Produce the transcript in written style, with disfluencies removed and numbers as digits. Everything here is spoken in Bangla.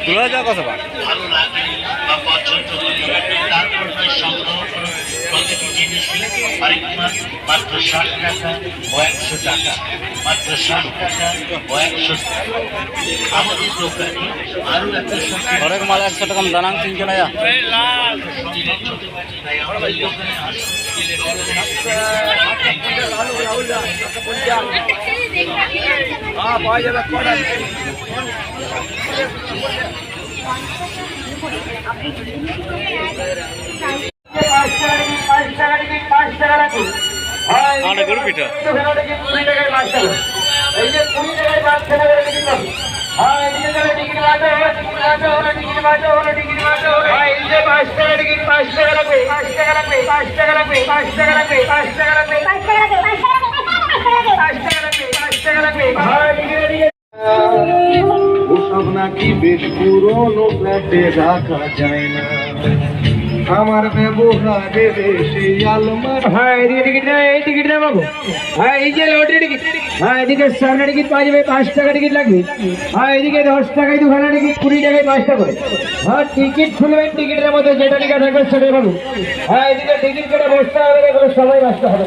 তুলা যা কথা বা প্রতিটি জিনিসই মাত্র 60 টাকা ও 100 টাকা, মাত্র 60 টাকা ও 100 টাকা। আমাদের দোকানে আরো একটা অনেক মাল 100 টাকা দানাং 3 জন আয়া গরু পিঠা ওসব নাকি বেশ পুরোনো ফ্ল্যাটে রাখা যায় না, আমার ব্যবহারে বেশি আলমার। হ্যাঁ এদিকে টিকিট নেই, এই টিকিট নেই বাবু। হ্যাঁ এই যে লটারি টিকিট। হ্যাঁ এদিকে সামনে টিকিট পাওয়া যাবে 5 টাকা টিকিট লাগবে। হ্যাঁ এদিকে 10 টাকায় দুখানা টিকিট, 20 টাকায় 5টা করে। হ্যাঁ টিকিট খুলবেন, টিকিটের মধ্যে যেটা লেখা থাকবে সেটাই পাবো। হ্যাঁ এদিকে টিকিট কেটে বসতে হবে, এগুলো সবাই বাঁচতে হবে।